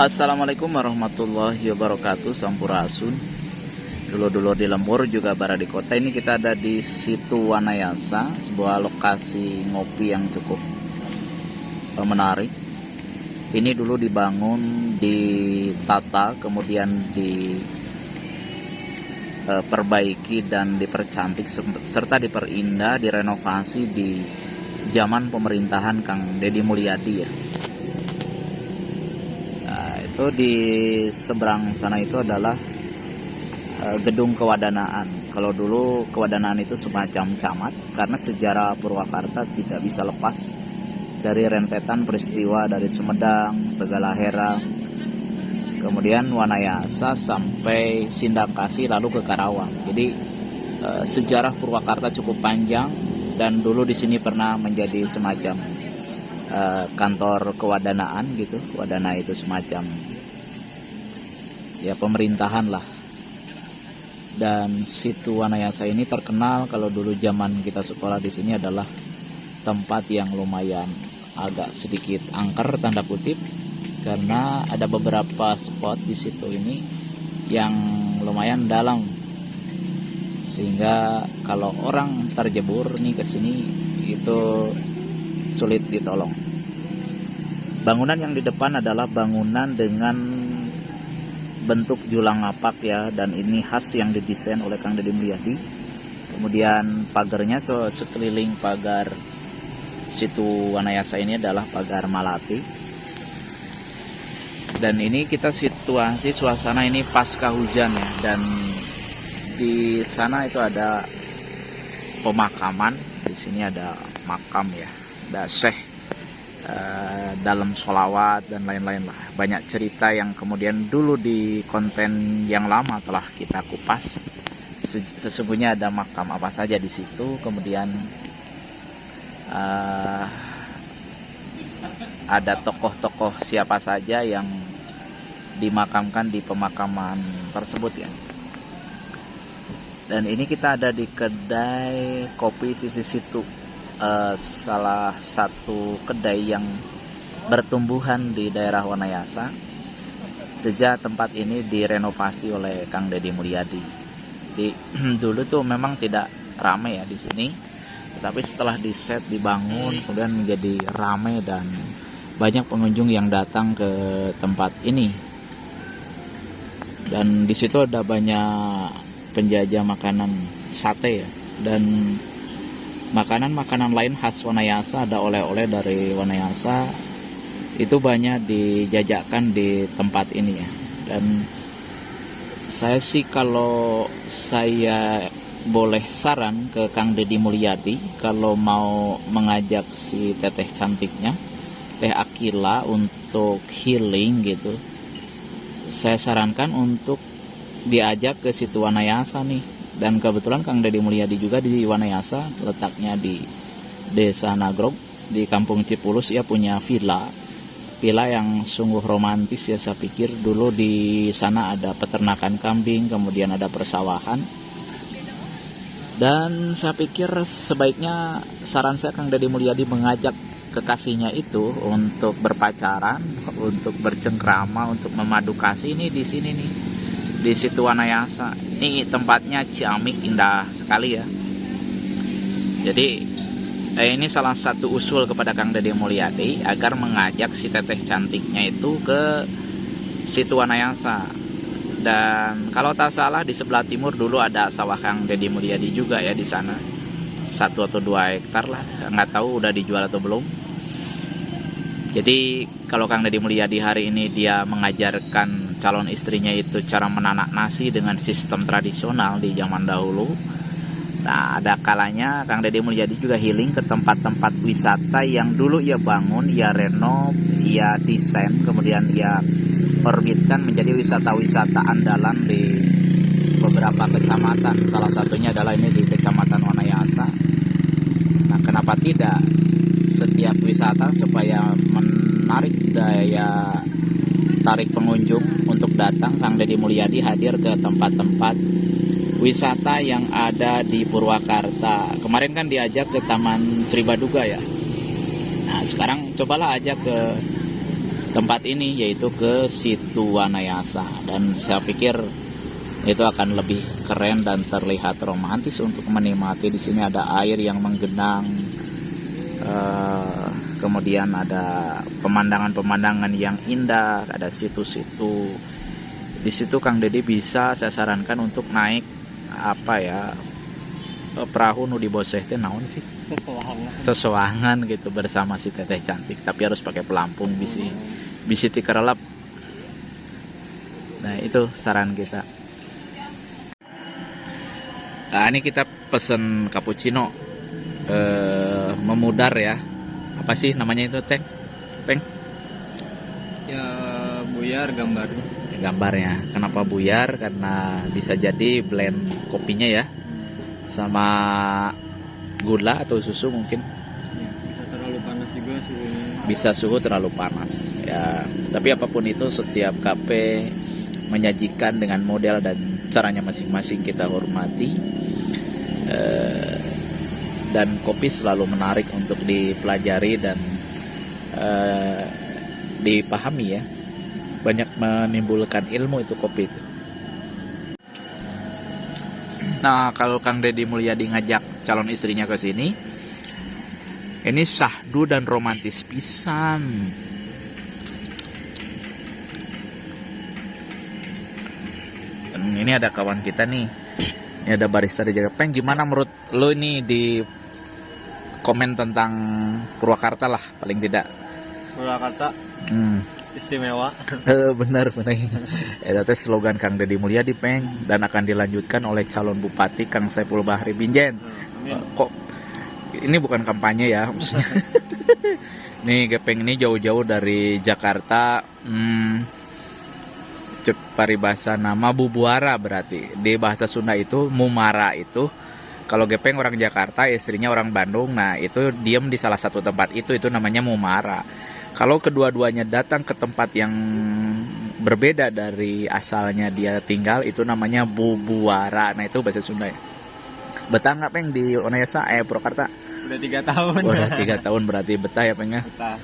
Assalamualaikum warahmatullahi wabarakatuh. Sampurasun. Dulu-dulu di Lembur juga bara di kota. Ini kita ada di Situ Wanayasa, sebuah lokasi ngopi yang cukup menarik. Ini dulu dibangun, ditata, kemudian diperbaiki dan dipercantik serta diperindah, direnovasi di zaman pemerintahan Kang Deddy Mulyadi ya. Itu di seberang sana itu adalah gedung kewadanaan. Kalau dulu kewadanaan itu semacam camat, karena sejarah Purwakarta tidak bisa lepas dari rentetan peristiwa dari Sumedang, Segalahera, kemudian Wanayasa sampai Sindakasi lalu ke Karawang. Jadi sejarah Purwakarta cukup panjang, dan dulu di sini pernah menjadi semacam kantor kewadanaan gitu. Wadana itu semacam ya pemerintahan lah. Dan Situ Wanayasa ini terkenal kalau dulu zaman kita sekolah di sini adalah tempat yang lumayan agak sedikit angker tanda kutip, karena ada beberapa spot di situ ini yang lumayan dalam, sehingga kalau orang terjebur nih ke sini itu sulit ditolong. Bangunan yang di depan adalah bangunan dengan bentuk julang ngapak ya, dan ini khas yang didesain oleh Kang Deddy Mulyadi. Kemudian pagarnya sekeliling pagar Situ Wanayasa ini adalah pagar Malati. Dan ini kita situasi suasana ini pasca hujan ya, dan di sana itu ada pemakaman. Di sini ada makam ya, ada syekh dalam sholawat dan lain-lain lah. Banyak cerita yang kemudian dulu di konten yang lama telah kita kupas. Sesungguhnya ada makam apa saja di situ, kemudian ada tokoh-tokoh siapa saja yang dimakamkan di pemakaman tersebut ya. Dan ini kita ada di kedai kopi Sisi Situ, salah satu kedai yang bertumbuhan di daerah Wanayasa sejak tempat ini direnovasi oleh Kang Deddy Mulyadi. Dulu tuh memang tidak ramai ya di sini, tetapi setelah diset, dibangun, kemudian menjadi ramai dan banyak pengunjung yang datang ke tempat ini. Dan di situ ada banyak penjajah makanan sate ya, dan makanan-makanan lain khas Wanayasa. Ada oleh-oleh dari Wanayasa, itu banyak dijajakan di tempat ini ya. Dan saya sih kalau saya boleh saran ke Kang Deddy Mulyadi, kalau mau mengajak si teteh cantiknya, Teh Akila, untuk healing gitu, saya sarankan untuk diajak ke Situ Wanayasa nih. Dan kebetulan Kang Deddy Mulyadi juga di Wanayasa, letaknya di Desa Nagrog, di Kampung Cipulus. Ya punya villa yang sungguh romantis ya. Saya pikir dulu di sana ada peternakan kambing, kemudian ada persawahan. Dan saya pikir sebaiknya, saran saya, Kang Deddy Mulyadi mengajak kekasihnya itu untuk berpacaran, untuk bercengkrama, untuk memadu kasih ini di sini nih, di Situ Wanayasa. Ini tempatnya ciamik, indah sekali ya. Jadi ini salah satu usul kepada Kang Deddy Mulyadi agar mengajak si teteh cantiknya itu ke Situ Wanayasa. Dan kalau tak salah di sebelah timur dulu ada sawah Kang Deddy Mulyadi juga ya di sana, 1 atau 2 hektar lah, nggak tahu udah dijual atau belum. Jadi kalau Kang Deddy Mulyadi hari ini dia mengajarkan calon istrinya itu cara menanak nasi dengan sistem tradisional di zaman dahulu. Nah, ada kalanya Kang Deddy Mulyadi juga healing ke tempat-tempat wisata yang dulu ia bangun, ia renov, ia desain, kemudian ia orbitkan menjadi wisata-wisata andalan di beberapa kecamatan. Salah satunya adalah ini di Kecamatan Wanayasa. Nah, kenapa tidak setiap wisata supaya menarik daya tarik pengunjung untuk datang, Kang Deddy Mulyadi hadir ke tempat-tempat wisata yang ada di Purwakarta. Kemarin kan diajak ke Taman Sri Baduga ya. Nah, sekarang cobalah ajak ke tempat ini, yaitu ke Situ Wanayasa. Dan saya pikir itu akan lebih keren dan terlihat romantis untuk menikmati. Di sini ada air yang menggenang, kemudian ada pemandangan-pemandangan yang indah, ada situ-situ. Di situ Kang Deddy bisa saya sarankan untuk naik perahu nu di boseh teh naon sih? Sesoangan gitu bersama si teteh cantik, tapi harus pakai pelampung bisi tikerelap. Nah, itu saran kita. Nah, ini kita pesen cappuccino memudar ya. Apa sih namanya itu teh? Peng? Ya buyar Gambarnya. Kenapa buyar? Karena bisa jadi blend kopinya ya sama gula atau susu mungkin. Ya, bisa terlalu panas juga suhunya. Bisa suhu terlalu panas ya. Tapi apapun itu, setiap kafe menyajikan dengan model dan caranya masing-masing, kita hormati. Dan kopi selalu menarik untuk dipelajari dan dipahami ya. Banyak menimbulkan ilmu itu kopi itu. Nah, kalau Kang Deddy Mulyadi ngajak calon istrinya ke sini, ini syahdu dan romantis pisan. Dan ini ada kawan kita nih. Ini ada barista di Jakarta. Peng, gimana menurut lo ini di komen tentang Purwakarta lah paling tidak? Purwakarta istimewa. Benar. Itu slogan Kang Deddy Mulyadi, Peng, dan akan dilanjutkan oleh calon bupati Kang Saiful Bahri Binjen. Kok ini bukan kampanye ya maksudnya. Nih Gepeng ini jauh-jauh dari Jakarta. Cek paribasa nama Bubuara, berarti di bahasa Sunda itu Mumara itu. Kalau Gepeng orang Jakarta, istrinya orang Bandung. Nah, itu diem di salah satu tempat itu namanya Mumara. Kalau kedua-duanya datang ke tempat yang berbeda dari asalnya dia tinggal, itu namanya Bubuara. Nah, itu bahasa Sunda ya. Betah nggak Peng di Wanayasa, Purwakarta? Udah 3 tahun. Udah 3 tahun berarti betah ya Peng ya? Betah.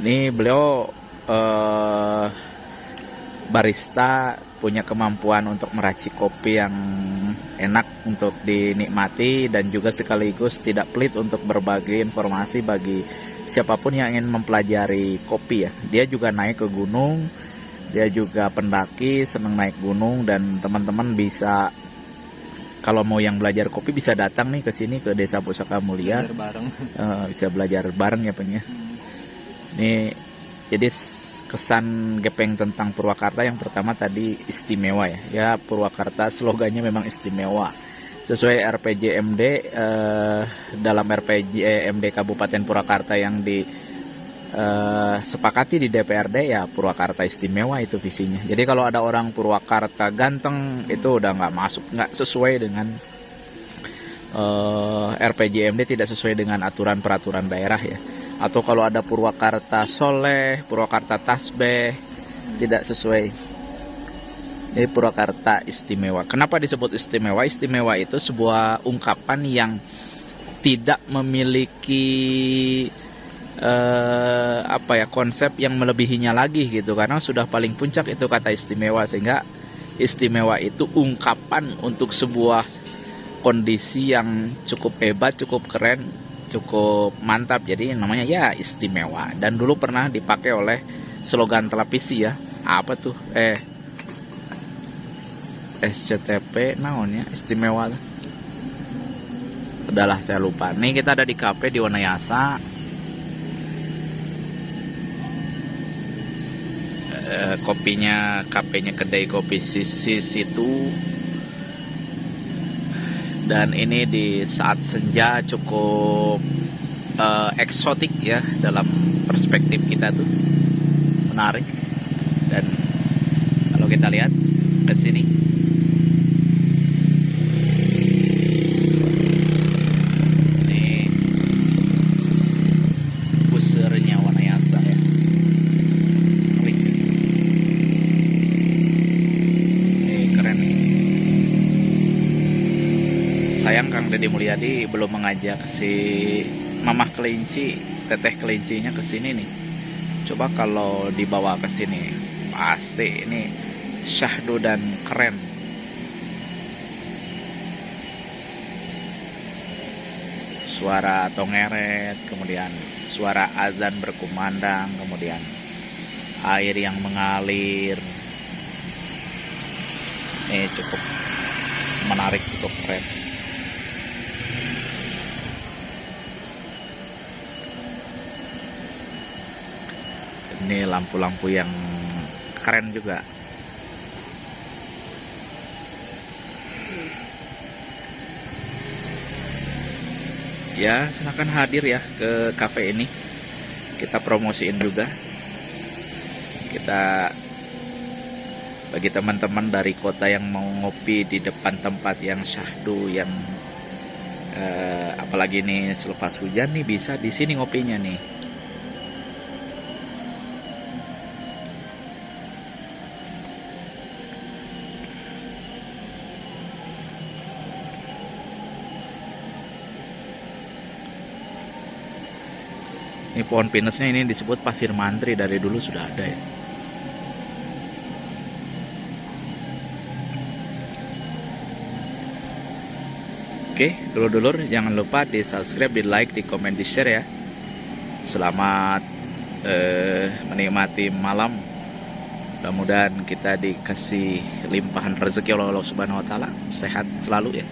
Ini beliau barista, punya kemampuan untuk meracik kopi yang enak untuk dinikmati, dan juga sekaligus tidak pelit untuk berbagi informasi bagi siapapun yang ingin mempelajari kopi ya. Dia juga naik ke gunung, dia juga pendaki, senang naik gunung, dan teman-teman bisa, kalau mau yang belajar kopi bisa datang nih ke sini ke Desa Pusaka Mulia. Bisa belajar bareng ya Peng ya. Ini jadi kesan Gepeng tentang Purwakarta yang pertama tadi istimewa ya. Ya, Purwakarta slogannya memang istimewa. Sesuai RPJMD, dalam RPJMD Kabupaten Purwakarta yang disepakati di DPRD, ya Purwakarta istimewa itu visinya. Jadi kalau ada orang Purwakarta ganteng, itu udah nggak masuk, nggak sesuai dengan RPJMD, tidak sesuai dengan aturan peraturan daerah ya. Atau kalau ada Purwakarta soleh, Purwakarta tasbeh, tidak sesuai. Jadi Purwakarta istimewa. Kenapa disebut istimewa? Istimewa itu sebuah ungkapan yang tidak memiliki konsep yang melebihinya lagi gitu. Karena sudah paling puncak itu kata istimewa, sehingga istimewa itu ungkapan untuk sebuah kondisi yang cukup hebat, cukup keren, cukup mantap. Jadi namanya ya istimewa. Dan dulu pernah dipakai oleh slogan televisi ya. Apa tuh? SCTP naonnya istimewa. Udahlah saya lupa. Nih kita ada di kafe di Wanayasa. Kopinya, kafenya kedai kopi Sisis itu. Dan ini di saat senja cukup eksotik ya, dalam perspektif kita tuh menarik. Dan kalau kita lihat ke sini, ini busernya Wanayasa ya. Ini keren nih. Sayang Kang Deddy Mulyadi belum mengajak si mamah kelinci, teteh kelincinya ke sini nih. Coba kalau dibawa ke sini, pasti ini syahdu dan keren. Suara tongeret, kemudian suara azan berkumandang, kemudian air yang mengalir. Ini cukup menarik, cukup keren. Ini lampu-lampu yang keren juga. Ya, silakan hadir ya ke cafe ini. Kita promosiin juga. Kita bagi teman-teman dari kota yang mau ngopi di depan tempat yang syahdu, yang apalagi nih selepas hujan nih, bisa di sini ngopinya nih. Ini pohon pinusnya ini disebut pasir mantri, dari dulu sudah ada ya. Oke, dulur-dulur jangan lupa di subscribe, di like, di komen, di share ya. Selamat menikmati malam. Mudah-mudahan kita dikasih limpahan rezeki oleh Allah Subhanahu wa taala. Sehat selalu ya.